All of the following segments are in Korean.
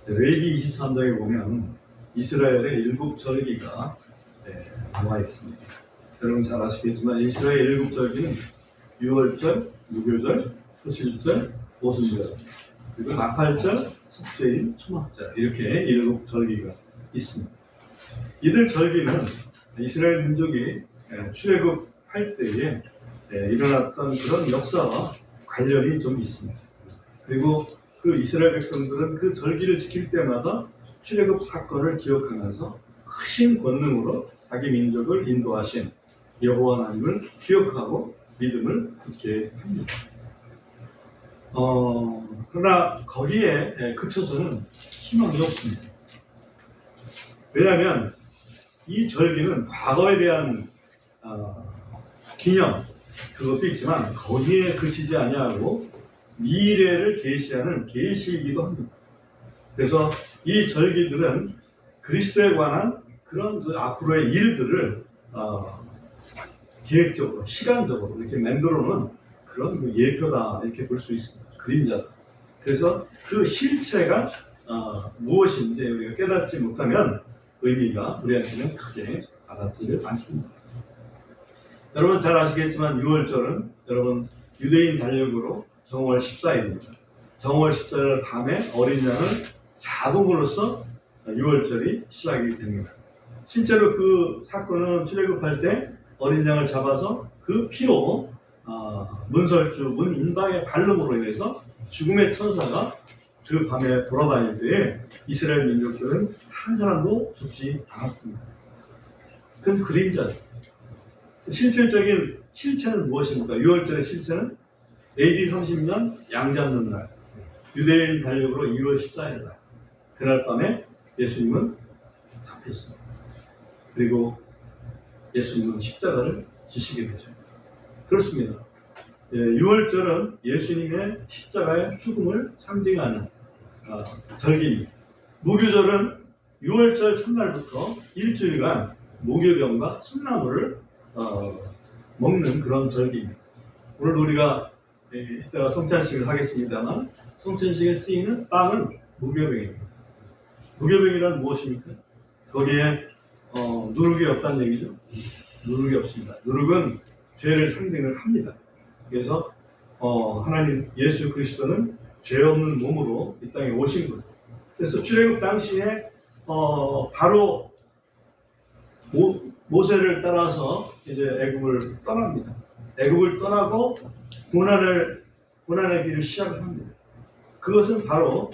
레위기 23장에 보면 이스라엘의 일곱 절기가 나와 있습니다. 여러분 잘 아시겠지만 이스라엘 일곱 절기는 유월절, 무교절, 초실절, 오순절, 그리고 나팔절, 속죄일, 초막절 이렇게 일곱 절기가 있습니다. 이들 절기는 이스라엘 민족이 출애굽할 때에 일어났던 그런 역사와 관련이 좀 있습니다. 그리고 그 이스라엘 백성들은 그 절기를 지킬 때마다 출애굽 사건을 기억하면서 크신 권능으로 자기 민족을 인도하신 여호와 하나님을 기억하고 믿음을 굳게 합니다. 그러나 거기에 그쳐서는 희망이 없습니다. 왜냐하면 이 절기는 과거에 대한 기념 그것도 있지만 거기에 그치지 아니하고 미래를 계시하는 계시이기도 합니다. 그래서 이 절기들은 그리스도에 관한 그런 그 앞으로의 일들을 계획적으로 시간적으로 이렇게 만들어 놓은 그런 그 예표다 이렇게 볼 수 있습니다. 그림자다. 그래서 그 실체가 무엇인지 우리가 깨닫지 못하면 의미가 우리한테는 크게 와닿지를 않습니다. 여러분 잘 아시겠지만 6월절은 여러분 유대인 달력으로 정월 14일입니다. 정월 14일 밤에 어린 양을 잡음으로써 6월절이 시작이 됩니다. 실제로 그 사건은 출애굽할 때 어린 양을 잡아서 그 피로 문설주, 문인방의 발름으로 인해서 죽음의 천사가 그 밤에 돌아다닐 때에 이스라엘 민족들은 한 사람도 죽지 않았습니다. 그건 그림자죠. 실질적인 실체는 무엇입니까? 6월절의 실체는 AD 30년 양 잡는 날, 유대인 달력으로 2월 14일 날, 그날 밤에 예수님은 잡혔습니다. 그리고 예수님은 십자가를 지시게 되죠. 그렇습니다. 6월절은 예수님의 십자가의 죽음을 상징하는 절기입니다. 무교절은 6월절 첫날부터 일주일간 무교병과 순나물을 먹는 그런 절기입니다. 오늘 우리가 이따가 성찬식을 하겠습니다만 성찬식에 쓰이는 빵은 무교병입니다. 무교병이란 무엇입니까? 거기에 누룩이 없다는 얘기죠. 누룩이 없습니다. 누룩은 죄를 상징을 합니다. 그래서 하나님 예수 그리스도는 죄 없는 몸으로 이 땅에 오신 거죠. 그래서 출애굽 당시에 바로 모세를 따라서 이제 애굽을 떠납니다. 애굽을 떠나고 고난의 길을 시작을 합니다. 그것은 바로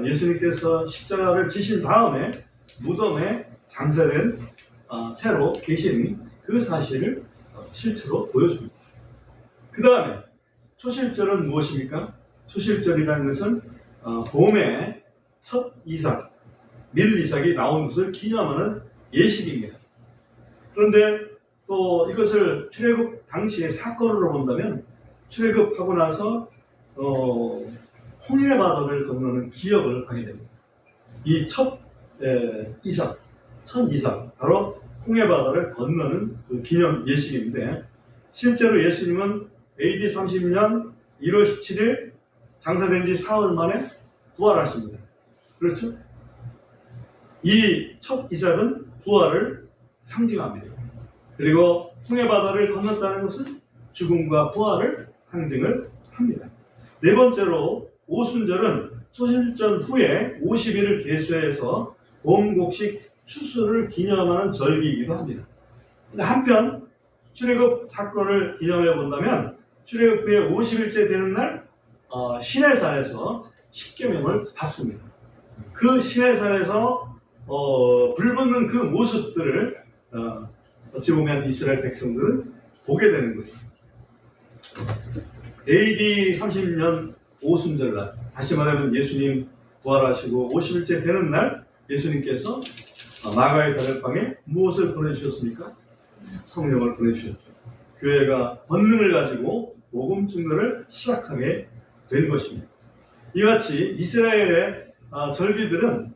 예수님께서 십자가를 지신 다음에 무덤에 장사된 채로 계신 그 사실을 실체로 보여줍니다. 그 다음에 초실절은 무엇입니까? 초실절이라는 것은 봄에 첫 이삭, 밀 이삭이 나온 것을 기념하는 예식입니다. 그런데 또 이것을 출애굽 당시의 사건으로 본다면 출애굽하고 나서 홍해바다를 건너는 기억을 하게 됩니다. 이 첫 이삭, 바로 홍해바다를 건너는 그 기념 예식인데 실제로 예수님은 AD 30년 1월 17일 장사된 지 사흘 만에 부활하십니다. 그렇죠? 이 첫 이삭은 부활을 상징합니다. 그리고 홍해바다를 건넜다는 것은 죽음과 부활을 상징을 합니다. 네 번째로 오순절은 초실절 후에 50일을 계수해서 봄곡식 추수를 기념하는 절기이기도 합니다. 한편 출애굽 사건을 기념해 본다면 출애굽 후에 50일째 되는 날 시내산에서 십계명을 받습니다. 그 시내산에서 불붙는 그 모습들을 어찌 보면 이스라엘 백성들은 보게 되는 거죠. AD 30년 오순절날, 다시 말하면 예수님 부활하시고 50일째 되는 날 예수님께서 마가의 다락방에 무엇을 보내주셨습니까? 성령을 보내주셨죠. 교회가 권능을 가지고 복음 증거를 시작하게 된 것입니다. 이같이 이스라엘의 절기들은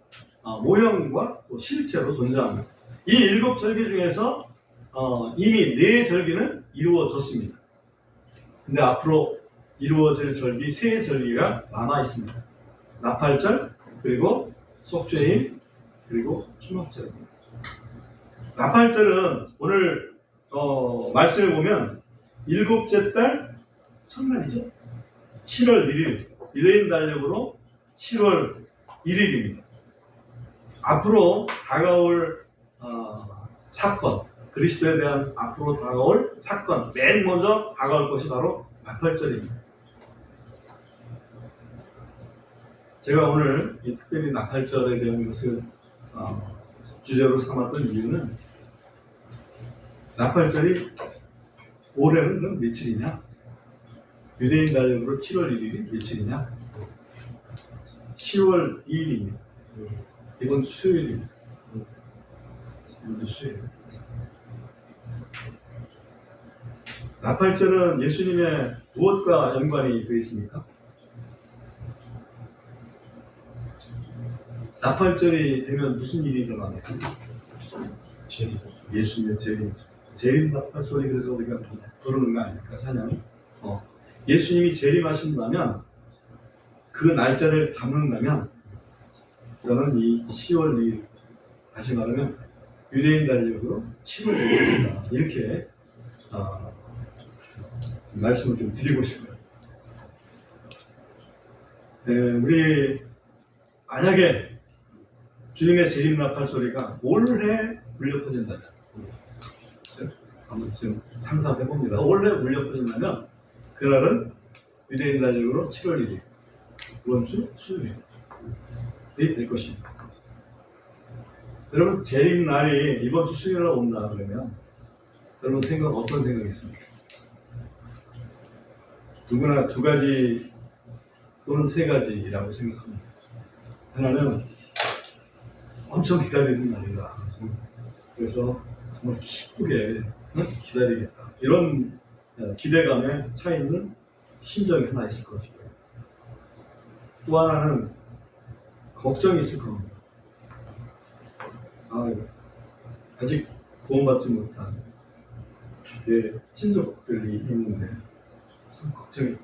모형과 또 실체로 존재합니다. 이 일곱 절기 중에서 이미 네 절기는 이루어졌습니다. 근데 앞으로 이루어질 절기 세 절기가 남아 있습니다. 나팔절, 그리고 속죄임, 그리고 추막절입니다. 나팔절은 오늘 말씀해 보면 일곱째 달 첫날이죠. 7월 1일 유대인 달력으로 7월 1일입니다. 앞으로 다가올 사건, 그리스도에 대한 앞으로 다가올 사건, 맨 먼저 다가올 것이 바로 나팔절입니다. 제가 오늘 특별히 나팔절에 대한 것을 주제로 삼았던 이유는 나팔절이 올해는 며칠이냐? 유대인 달력으로 7월 1일이 며칠이냐? 10월 2일입니다. 이번 주 수요일입니다. 이번 주 수요일. 나팔절은 예수님의 무엇과 연관이 되어 있습니까? 나팔절이 되면 무슨 일이 일어납니까? 예수님의 재림 나팔 소리. 그래서 우리가 부르는 거 아닙니까? 찬양이. 예수님이 재림하신다면 그 날짜를 잡는다면 저는 이 10월 2일, 다시 말하면 유대인 달력으로 7월 2일이다, 이렇게 말씀을 좀 드리고 싶어요. 우리 만약에 주님의 재림 나팔 소리가 올해 울려 퍼진다면, 한번 지금 상상해 봅니다. 올해 울려 퍼진다면 그날은 유대인 달력으로 7월 1일, 이번 주 수요일이 될 것입니다. 여러분, 재림 날이 이번 주 수요일에 온다 그러면 여러분 어떤 생각이 있습니까? 누구나 두 가지 또는 세 가지라고 생각합니다. 하나는 엄청 기다리는 날이다. 그래서 정말 기쁘게 기다리겠다. 이런 기대감에 차 있는 심정이 하나 있을 것이고, 또 하나는 걱정이 있을 겁니다. 아직 구원받지 못한 내 친족들이 있는데 참 걱정이,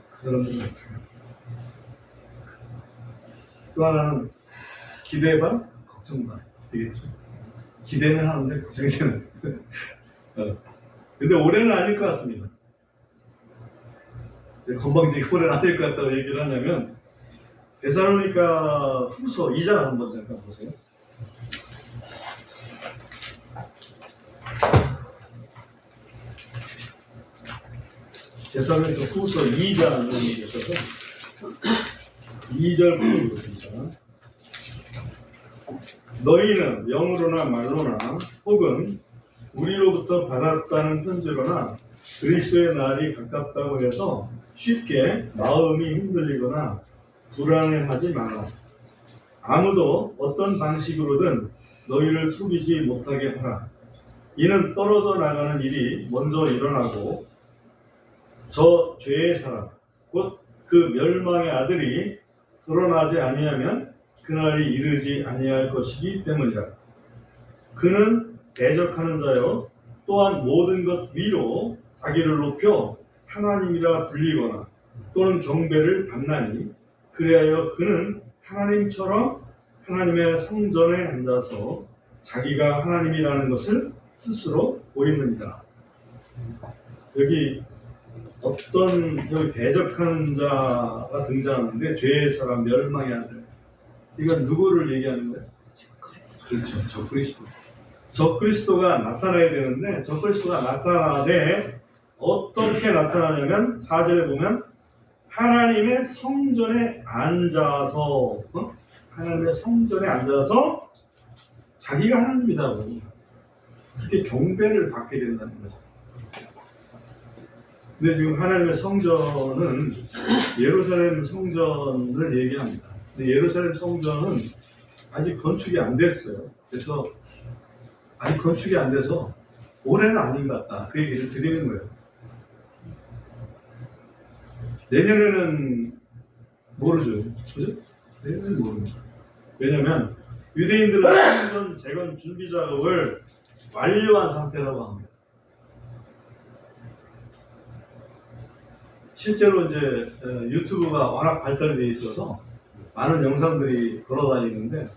그 사람들은 어떻게. 또 하나는 기대 반 걱정 반 되겠죠. 기대는 하는데 걱정이 되는. 근데 올해는 아닐 것 같습니다. 건방지게 올해는 아닐 것 같다고 얘기를 하냐면, 데살로니가 후서 2장 한번 잠깐 보세요. 데살로니가 후서 2장을 보셔서 2절 보겠습니다. 너희는 영으로나 말로나 혹은 우리로부터 받았다는 편지로나 그리스도의 날이 가깝다고 해서 쉽게 마음이 흔들리거나 불안해하지 마라. 아무도 어떤 방식으로든 너희를 속이지 못하게 하라. 이는 떨어져 나가는 일이 먼저 일어나고 저 죄의 사람 곧 그 멸망의 아들이 드러나지 아니하면 그날이 이르지 아니할 것이기 때문이라. 그는 대적하는 자요 또한 모든 것 위로 자기를 높여 하나님이라 불리거나 또는 경배를 받나니, 그리하여 그는 하나님처럼 하나님의 성전에 앉아서 자기가 하나님이라는 것을 스스로 보이느니라. 여기 대적하는 자가 등장하는데, 죄의 사람, 멸망의 아들. 이건 누구를 얘기하는 거예요? 그렇죠. 적그리스도. 적그리스도가 나타나야 되는데, 적그리스도가 나타나되 어떻게 나타나냐면 4절에 보면 하나님의 성전에 앉아서, 하나님의 성전에 앉아서 자기가 하나님이라고 그렇게 경배를 받게 된다는 거죠. 근데 지금 하나님의 성전은 예루살렘 성전을 얘기합니다. 근데 예루살렘 성전은 아직 건축이 안 됐어요. 그래서 아직 건축이 안 돼서 올해는 아닌 것 같다, 그 얘기를 드리는 거예요. 내년에는 모르죠. 그죠? 내년에는 모릅니다. 왜냐면 유대인들은 성전 재건 준비 작업을 완료한 상태라고 합니다. 실제로 이제 유튜브가 워낙 발달되어 있어서 많은 영상들이 돌아다니는데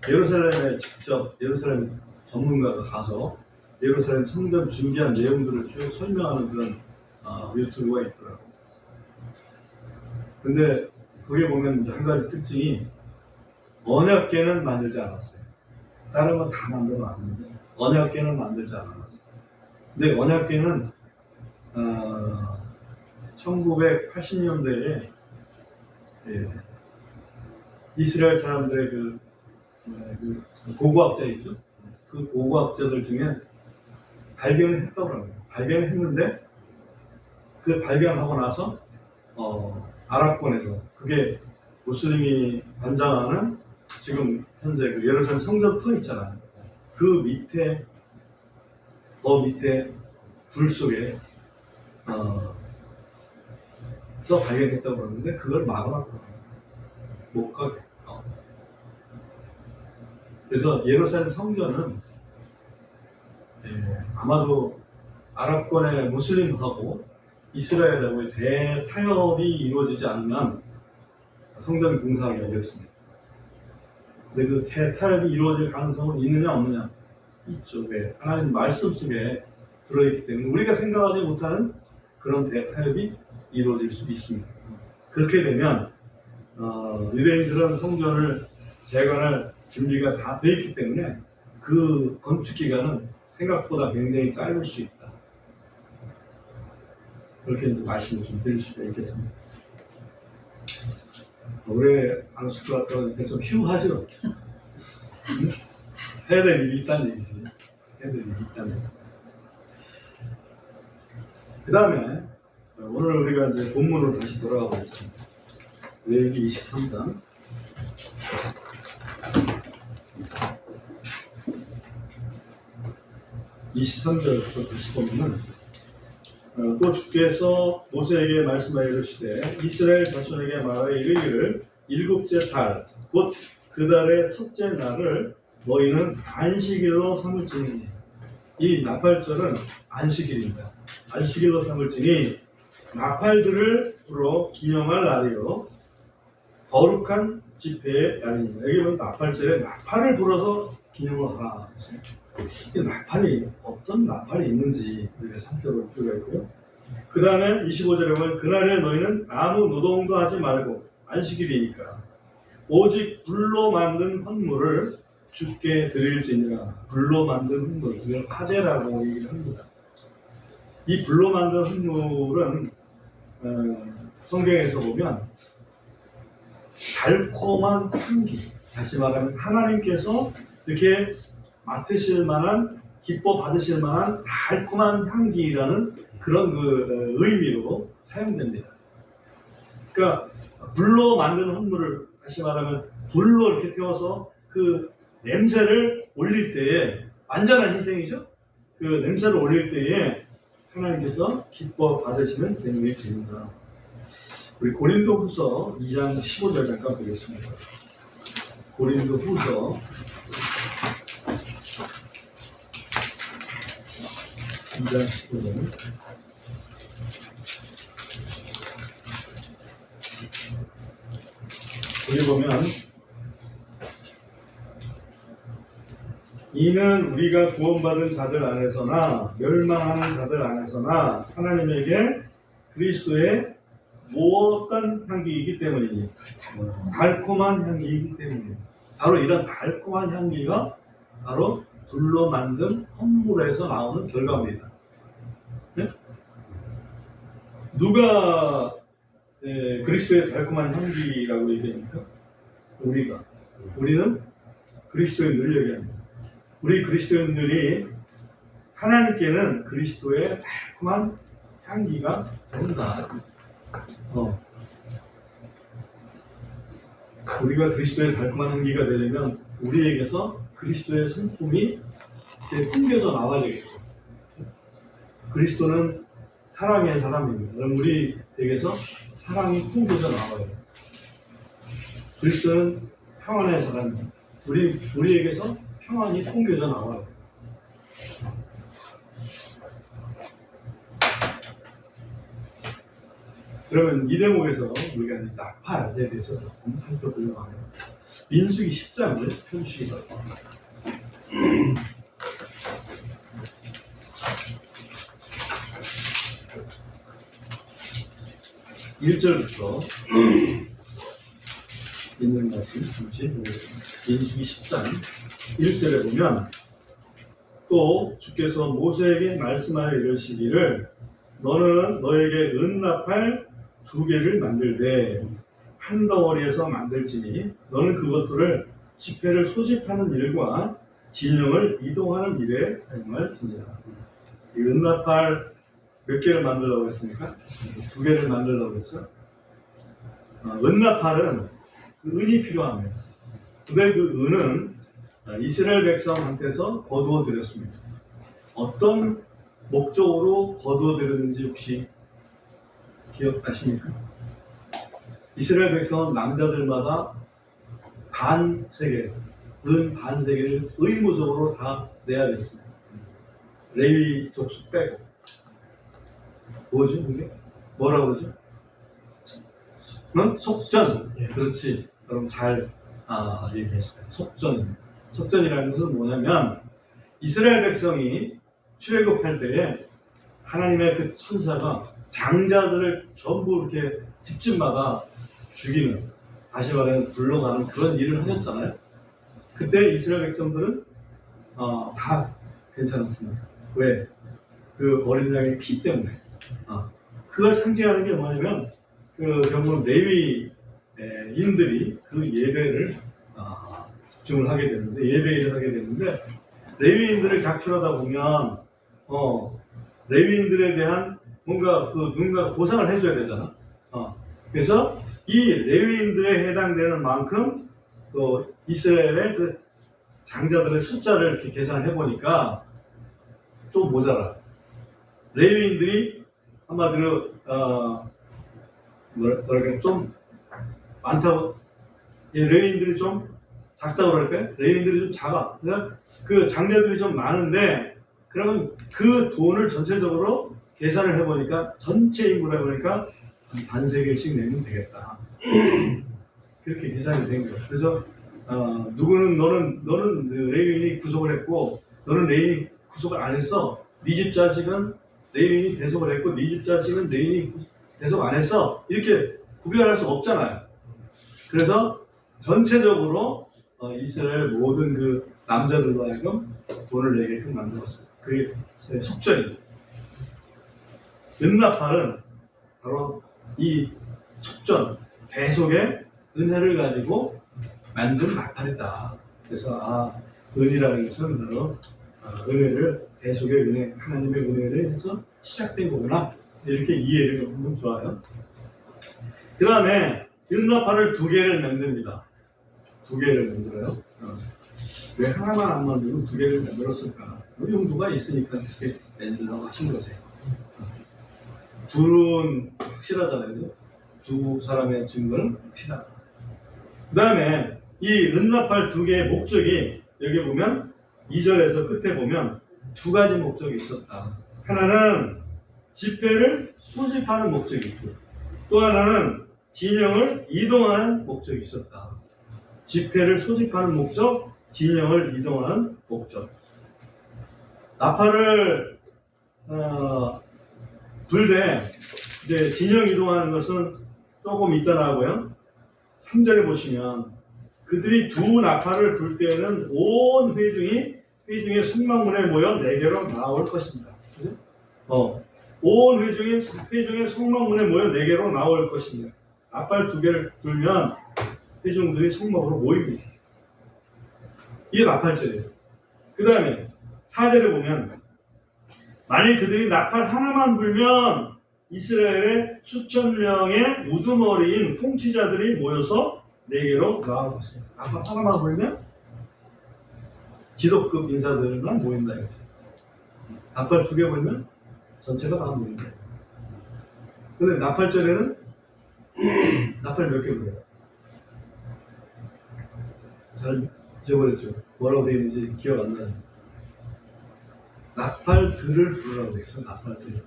예루살렘에 직접 예루살렘 전문가가 가서 예루살렘 성전 준비한 내용들을 쭉 설명하는 그런 유튜브가 있더라고요. 근데 거기 보면 한 가지 특징이 언약궤는 만들지 않았어요. 다른 건 다 만들어 놨는데 언약궤는 만들지 않았어요. 근데 언약궤는 1980년대에 이스라엘 사람들의 그 고고학자 있죠? 그 고고학자들 중에 발견을 했다고 합니다. 발견을 했는데 그 발견하고 나서 아랍권에서 그게 무슬림이 관장하는 지금 현재 그 예루살렘 성전터 있잖아요. 그 밑에 불 속에 서 발견했다고 그러는데 그걸 막아놨거든요. 못 가게. 그래서 예루살렘 성전은 아마도 아랍권의 무슬림하고 이스라엘하고의 대타협이 이루어지지 않으면 성전 공사하기가 어렵습니다. 근데 그 대타협이 이루어질 가능성은 있느냐 없느냐 있죠. 왜? 하나님 말씀 속에 들어있기 때문에 우리가 생각하지 못하는 그런 대타협이 이루어질 수 있습니다. 그렇게 되면 유대인들은 성전을 재건할 준비가 다 되어 있기 때문에 그 건축 기간은 생각보다 굉장히 짧을 수 있다. 그렇게 이제 말씀을 좀 드릴 수가 있겠습니다. 올해 안수교 같은 좀 휴하죠. 해야 될 일이 있다는 얘기지. 해야 될 일이 있다는 얘기. 그 다음에 오늘 우리가 이제 본문으로 다시 돌아가 보겠습니다. 레위기 23장 23절부터 다시 보면은 또 주께서 모세에게 말씀하여 이르시되 이스라엘 자손에게 말하여 이르기를 일곱째 달 곧 그 달의 첫째 날을 너희는 안식일로 삼을지니 이 나팔절은 안식일입니다. 안식일로 삼을지니 나팔들을 불어 기념할 날이요 거룩한 집회의 날입니다. 여기 보면 나팔절에 나팔을 불어서 기념을 하라. 이 나팔이 어떤 나팔이 있는지 우리가 살펴볼 필요가 있고요. 그 다음에 25절에 보면 그날에 너희는 아무 노동도 하지 말고 안식일이니까 오직 불로 만든 헌물을 주께 드릴지니라. 불로 만든 헌물, 이걸 화제라고 얘기를 합니다. 이 불로 만든 헌물은 성경에서 보면 달콤한 향기, 다시 말하면 하나님께서 이렇게 맡으실 만한, 기뻐 받으실 만한 달콤한 향기라는 그런 그 의미로 사용됩니다. 그러니까 불로 만든 헌물을 다시 말하면 불로 이렇게 태워서 그 냄새를 올릴 때에 완전한 희생이죠. 그 냄새를 올릴 때에 하나님께서 기뻐 받으시는 제물이 됩니다. 우리 고린도후서 2장 15절 잠깐 보겠습니다. 고린도후서 2장 15절. 여기 보면 이는 우리가 구원받은 자들 안에서나 멸망하는 자들 안에서나 하나님에게 그리스도의 무엇던 향기이기 때문이니 달콤한 향기이기 때문이니 바로 이런 달콤한 향기가 바로 불로 만든 헌물에서 나오는 결과입니다. 네? 누가 그리스도의 달콤한 향기라고 얘기합니까? 우리는 그리스도인들을 얘기합니다. 우리 그리스도인들이 하나님께는 그리스도의 달콤한 향기가 된다. 우리가 그리스도의 달콤한 향기가 되려면 우리에게서 그리스도의 성품이 풍겨져 나와야 되겠죠. 그리스도는 사랑의 사람입니다. 그럼 우리에게서 사랑이 풍겨져 나와야 돼요. 그리스도는 평안의 사람입니다. 우리에게서 평안이 풍겨져 나와요. 그러면 이 대목에서 우리가 이제 나팔에 대해서 조금 살펴보려고 하네요. 민수기 10장을 펴주시기 바랍니다. 1절부터 있는 말씀 잠시 보겠습니다. 민수기 10장 1절에 보면 또 주께서 모세에게 말씀하여 이르시기를 너는 너에게 은나팔 2개를 만들되 한 덩어리에서 만들지니 너는 그것들을 지폐를 소집하는 일과 진영을 이동하는 일에 사용할지니라. 이 은나팔 몇 개를 만들려고 했습니까? 2개를 만들려고 했죠. 은나팔은 그 은이 필요합니다. 근데 그 은은 이스라엘 백성한테서 거두어 드렸습니다. 어떤 목적으로 거두어 드렸는지 혹시 기억하십니까? 이스라엘 백성은 남자들마다 반 세겔, 은 반 세겔을 의무적으로 다 내야 됐습니다. 레위 족속 빼고. 뭐죠, 그게? 뭐라고 그러죠? 속전. 그렇지. 그럼 잘 얘기했어요. 속전. 속전이라는 것은 뭐냐면 이스라엘 백성이 출애굽할 때에 하나님의 그 천사가 장자들을 전부 이렇게 집집마다 죽이는, 다시 말하면 불러가는 그런 일을 하셨잖아요. 그때 이스라엘 백성들은 다 괜찮았습니다. 왜? 그 어린 양의 피 때문에. 그걸 상징하는 게 뭐냐면 그 결국 레위인들이 그 예배를 집중을 하게 되는데, 예배를 하게 되는데, 레위인들을 각출하다 보면 레위인들에 대한 뭔가 그 누군가 보상을 해줘야 되잖아. 그래서 이 레위인들에 해당되는 만큼 또 이스라엘의 그 장자들의 숫자를 이렇게 계산을 해보니까 좀 모자라. 레위인들이 한마디로 뭐랄까 좀 많다고, 레위인들이 좀 작다고 그럴까요? 레위인들이 좀 작아. 그래서 그 장자들이 좀 많은데, 그러면 그 돈을 전체적으로 계산을 해보니까 전체 인구로 해보니까 한 반세겔씩 내면 되겠다. 그렇게 계산이 된 거예요. 그래서 너는 레위인이 구속을 했고 너는 레위인이 구속을 안 했어. 네 집 자식은 레위인이 대속을 했고 네 집 자식은 레위인이 대속 안 했어. 이렇게 구별할 수 없잖아요. 그래서 전체적으로 이스라엘 모든 그 남자들로 하여금 돈을 내게끔 만들었어요. 그게 속전이에요. 은나팔은 바로 이 속전, 대속의 은혜를 가지고 만든 나팔이다. 그래서 은이라는 것은 바로 은혜를, 대속의 은혜, 하나님의 은혜를 해서 시작된 거구나. 이렇게 이해를 좀 하면 좋아요. 그 다음에 은나팔을 2개를 만듭니다. 2개를 만들어요. 왜 하나만 안 만들고 2개를 만들었을까? 용도가 있으니까 그렇게 만들라고 하신 거세요. 둘은 확실하잖아요. 두 사람의 증거는 확실하다. 그 다음에 이 은나팔 2개의 목적이 여기 보면 2절에서 끝에 보면 2가지 목적이 있었다. 하나는 지폐를 소집하는 목적이 있고 또 하나는 진영을 이동하는 목적이 있었다. 지폐를 소집하는 목적, 진영을 이동하는 목적. 나팔을 불 때 이제 진영 이동하는 것은 조금 이따 나오고요. 3절에 보시면 그들이 2 나팔을 불 때에는 온 회중의 성막문에 모여 4개로 나올 것입니다. 온 회중의 성막문에 모여 4개로 나올 것입니다. 나팔 2개를 불면 회중들이 성막으로 모입니다. 이게 나팔절이에요. 그 다음에 4절에 보면 만일 그들이 나팔 하나만 불면 이스라엘의 수천 명의 우두머리인 통치자들이 모여서 4개로 나올 것입니다. 나팔 하나만 불면 지도급 인사들만 모인다 이거죠. 나팔 2개 불면 전체가 다 모인다. 근데 나팔절에는 나팔 몇 개 불려요? 잘 잊어버렸죠. 뭐라고 되어 있는지 기억 안 나요. 나팔들을 부르라고 되어 있어. 나팔들.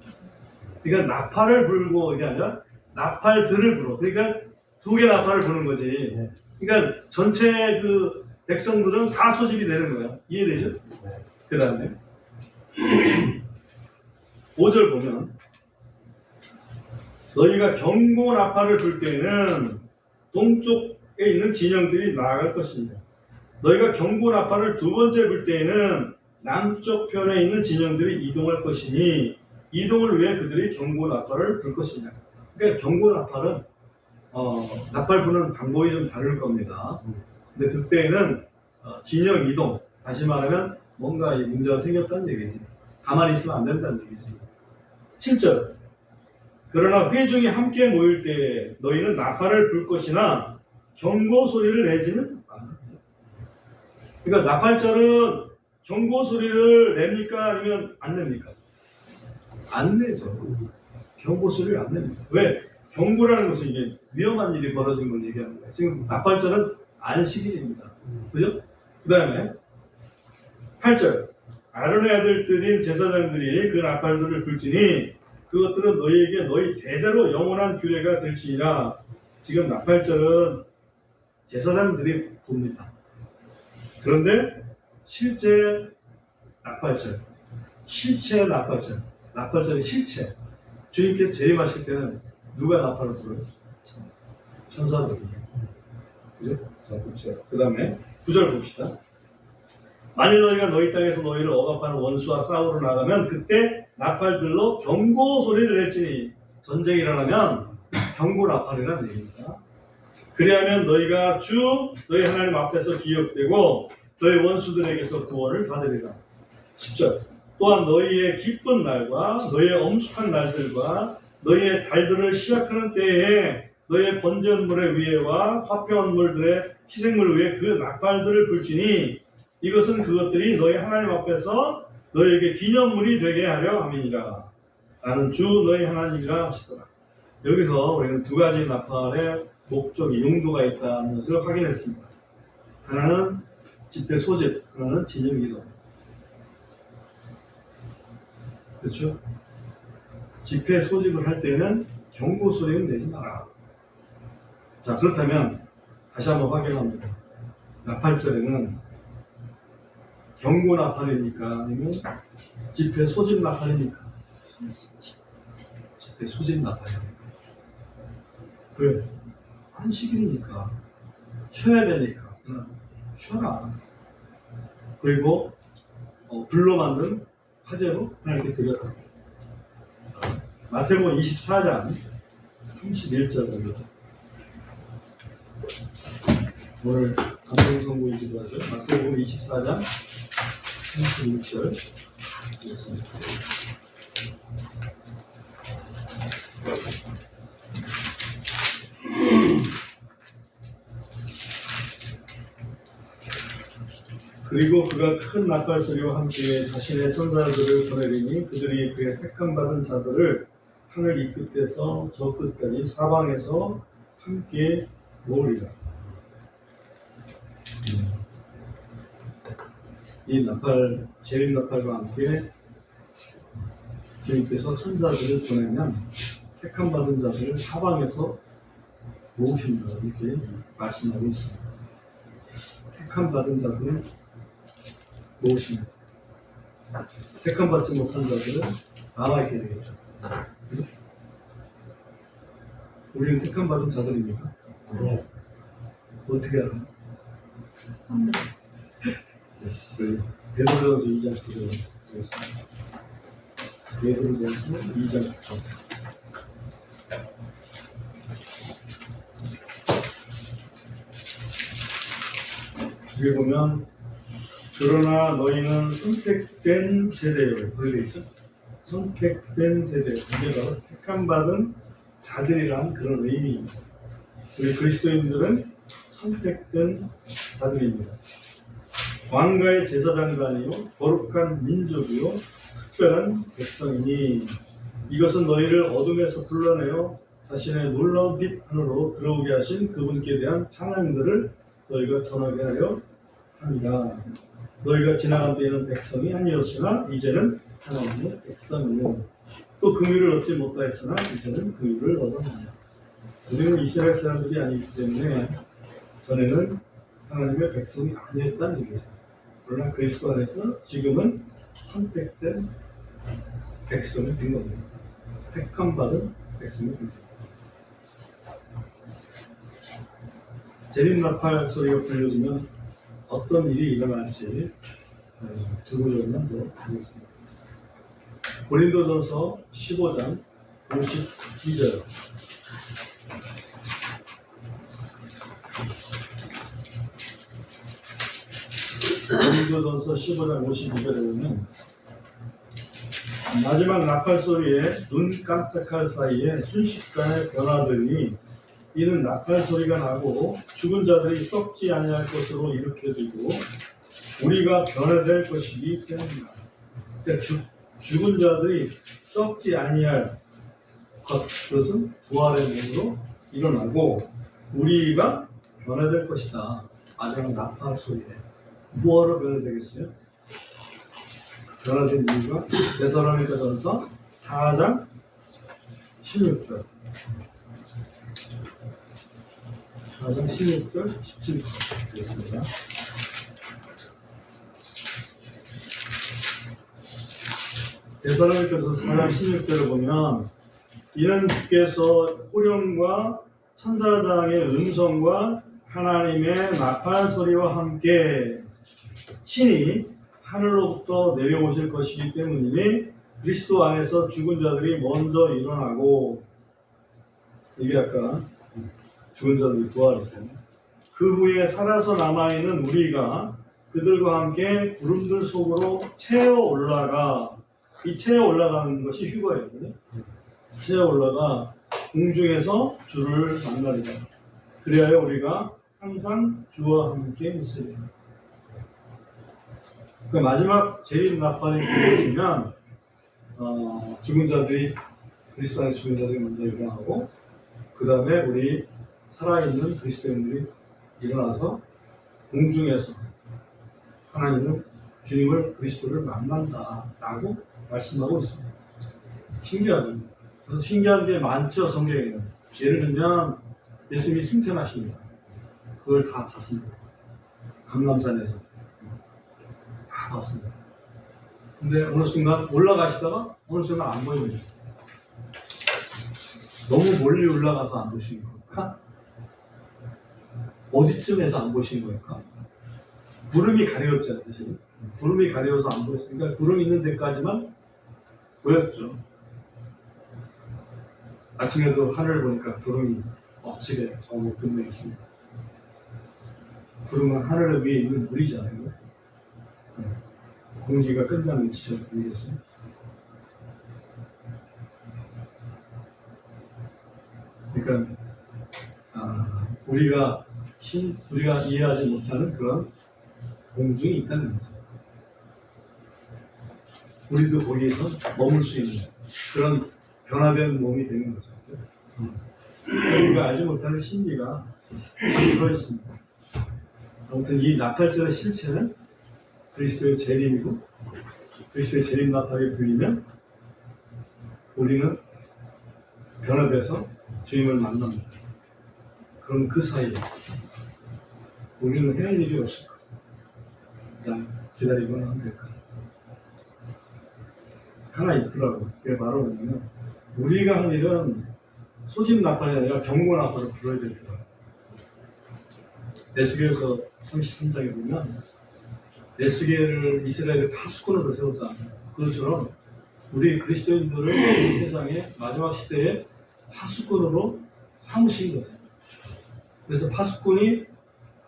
그러니까 나팔을 불고 이게 아니라 나팔들을 불어. 그러니까 두 개 나팔을 부는 거지. 네. 그러니까 전체 그 백성들은 다 소집이 되는 거야. 이해되죠? 네. 그 다음에 5절 보면 너희가 경고 나팔을 불 때에는 동쪽에 있는 진영들이 나아갈 것입니다. 너희가 경고 나팔을 두 번째 불 때에는 남쪽 편에 있는 진영들이 이동할 것이니 이동을 위해 그들이 경고 나팔을 불 것이냐. 그러니까 경고 나팔은 나팔 부는 방법이 좀 다를 겁니다. 근데 그때는 진영 이동, 다시 말하면 뭔가 이 문제가 생겼다는 얘기지. 가만히 있으면 안 된다는 얘기지. 7절. 그러나 회중이 함께 모일 때 너희는 나팔을 불 것이나 경고 소리를 내지는 않는다. 그러니까 나팔절은 경고 소리를 냅니까? 아니면 안 냅니까? 안 내죠. 경고 소리를 안 냅니다. 왜? 경고라는 것은 이게 위험한 일이 벌어진 걸 얘기하는 거예요. 지금 나팔절은 안식일입니다. 그죠? 그 다음에 8절. 아론의 아들들인 제사장들이 그 나팔들을 불지니 그것들은 너희에게 너희 대대로 영원한 규례가 될지니라. 지금 나팔절은 제사장들이 봅니다. 그런데 실제 나팔절, 실체 나팔절, 나팔절의 실체. 주님께서 재림하실 때는 누가 나팔을 불어요? 천사들이. 그죠? 자, 봅시다. 그 다음에 9절 봅시다. 만일 너희가 너희 땅에서 너희를 억압하는 원수와 싸우러 나가면 그때 나팔들로 경고 소리를 낼지니. 전쟁이 일어나면 경고 나팔이라는 얘기입니다. 그리하면 너희가 주 너희 하나님 앞에서 기억되고 너희 원수들에게서 구원을 받으리라. 10절. 또한 너희의 기쁜 날과 너희의 엄숙한 날들과 너희의 달들을 시작하는 때에 너희의 번제한 물의 위에와 화평한 물들의 희생물 위에 그 나팔들을 불지니 이것은 그것들이 너희 하나님 앞에서 너희에게 기념물이 되게 하려 함이니라. 나는 주 너희 하나님이라 하시더라. 여기서 우리는 두 가지 나팔의 목적이 용도가 있다는 것을 확인했습니다. 하나는 집회 소집, 하나는 진영 이동. 그렇죠? 집회 소집을 할 때는 경고 소리는 내지 마라. 자, 그렇다면 다시 한번 확인합니다. 나팔절에는 경고 나팔입니까? 아니면 집회 소집 나팔입니까? 집회 소집 나팔입니까? 왜? 안식일이니까 쉬어야 되니까 쉬어라. 그리고 불로 만든 화제로 하나님께 드렸다. 마태복음 24장 31절입니다. 오늘 감동 선고이기도 하죠. 마태복음 24장 36절. 그리고 그가 큰 나팔 소리와 함께 자신의 선사들을 보내리니 그들이 그의 택함받은 자들을 하늘 이 끝에서 저 끝까지 사방에서 함께 모으리라. 이 나팔, 재림 나팔과 함께 주님께서 천사들을 보내면 택함받은 자들을 사방에서 모으신다. 이렇게 말씀하고 있습니다. 택함받은 자들은 모으십니다. 택함받지 못한 자들은 남아있게 되겠죠. 우리는 택함받은 자들입니까? 네. 어떻게 알아요? 베드로전서 2장 9절. 베드로전서 2장 9절. 여기 보면 그러나 너희는 선택된 세대요. 그렇게 있죠? 선택된 세대. 이게 바로 택함받은 자들이라는 그런 의미입니다. 우리 그리스도인들은 선택된 자들입니다. 왕가의 제사장단이요 거룩한 민족이요 특별한 백성이니 이것은 너희를 어둠에서 불러내어 자신의 놀라운 빛 안으로 들어오게 하신 그분께 대한 찬양들을 너희가 전하게 하려 합니다. 너희가 지나간 데에는 백성이 아니었으나 이제는 하나님의 백성이요 또 긍휼을 얻지 못하였으나 이제는 긍휼을 얻었느냐. 우리는 이스라엘 사람들이 아니기 때문에 전에는 하나님의 백성이 아니었다는 얘기죠. 그러나 그리스도 안에서 지금은 선택된 백성이 된 겁니다. 택함 받은 백성이 된 겁니다. 재림나팔 소리가 불려지면 어떤 일이 일어날지 두 구절만 더 보겠습니다. 고린도전서 15장 52절. 고린도전서 15장 52절에 보면 마지막 나팔 소리에 눈 깜짝할 사이에 순식간에 변화되니 이는 나팔 소리가 나고 죽은 자들이 썩지 아니할 것으로 일으켜지고 우리가 변화될 것이기 때문이다. 그러니까 죽은 자들이 썩지 아니할 것, 그것은 부활의 몸으로 일어나고 우리가 변화될 것이다. 마지막 나팔 소리에 뭐하러 변화되겠어요? 변화된 이유가 데살로니가전서 4장 16절 4장 16절 17절 되겠습니다. 데살로니가전서 4장 16절을 보면 이는 주께서 호령과 천사장의 음성과 하나님의 나팔 소리와 함께 친히 하늘로부터 내려오실 것이기 때문이니 그리스도 안에서 죽은 자들이 먼저 일어나고, 이게 아까 죽은 자들이 부활이죠. 그 후에 살아서 남아있는 우리가 그들과 함께 구름들 속으로 채어 올라가, 이 채어 올라가는 것이 휴거예요. 채어 올라가 공중에서 주를 만나리라. 그리하여 우리가 항상 주와 함께 있으리라. 그 마지막 재림 나팔이 불어지면 죽은 자들이, 그리스도 안에 죽은 자들이 먼저 일어나고 그 다음에 우리 살아있는 그리스도인들이 일어나서 공중에서 하나님을, 주님을, 그리스도를 만난다라고 말씀하고 있습니다. 신기하죠. 신기한 게 많죠, 성경에는. 예를 들면 예수님이 승천하십니다. 그걸 다 봤습니다. 감람산에서 다 봤습니다. 근데 어느 순간 올라가시다가 어느 순간 안 보입니다. 너무 멀리 올라가서 안 보신 걸까? 어디쯤에서 안 보신 걸까? 구름이 가려웠잖아요, 사실. 구름이 가려워서 안 보였으니까 구름 있는 데까지만 보였죠. 아침에도 하늘을 보니까 구름이 멋지게 저 높은 데 있습니다. 구름은 하늘 위에 있는 물이잖아요. 공기가 끝나는 지점 아니겠어요? 그러니까 우리가 이해하지 못하는 그런 공중이 있다는 거죠. 우리도 거기에서 머물 수 있는 그런 변화된 몸이 되는 거죠. 우리가 알지 못하는 신비가 들어있습니다. 아무튼 이 나팔절의 실체는 그리스도의 재림이고, 그리스도의 재림 나팔이 불리면 우리는 변화돼서 주님을 만납니다. 그럼 그 사이에 우리는 해야 할 일이 없을까? 그냥 기다리고는 하면 될까? 하나 있더라고. 그게 바로 뭐냐면 우리가 할 일은 소집 나팔이 아니라 경고 나팔을 불러야 되더라고. 에스겔서 33장에 보면 에스겔을 이스라엘의 파수꾼으로 세웠잖아요. 그것처럼 우리 그리스도인들을 이 세상의 마지막 시대에 파수꾼으로 삼으신 거죠. 그래서 파수꾼이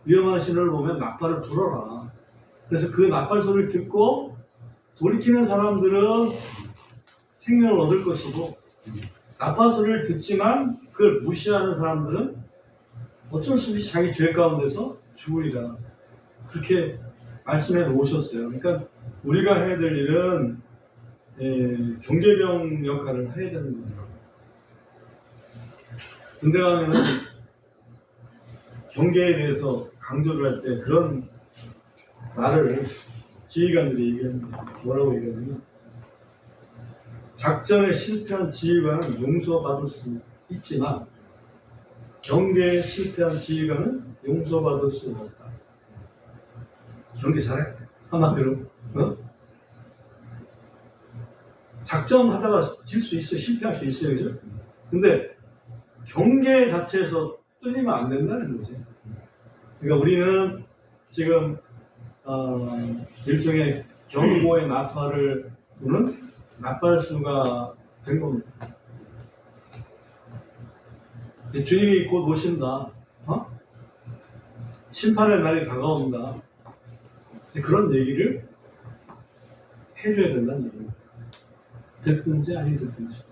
위험한 신호를 보면 나팔을 불어라. 그래서 그 나팔 소리를 듣고 돌이키는 사람들은 생명을 얻을 것이고, 나팔 소리를 듣지만 그걸 무시하는 사람들은 어쩔 수 없이 자기 죄 가운데서 죽으리라. 그렇게 말씀해 놓으셨어요. 그러니까 우리가 해야 될 일은 경계병 역할을 해야 되는 거예요. 군대 가면은 경계에 대해서 강조를 할 때 그런 말을 지휘관들이 얘기합니다. 뭐라고 얘기하냐면, 작전에 실패한 지휘관은 용서받을 수 있지만 경계에 실패한 지휘관은 용서받을 수 없다. 경계 잘해? 한마디로. 어? 작전하다가 질 수 있어요. 실패할 수 있어요. 그죠? 근데 경계 자체에서 뚫리면 안 된다는 거지. 그러니까 우리는 지금 일종의 경고의 나팔을 부는 나팔수가 된 겁니다. 주님이 곧 오신다. 어? 심판의 날이 다가온다. 그런 얘기를 해줘야 된다는 얘기입니다. 듣든지 아니 듣든지.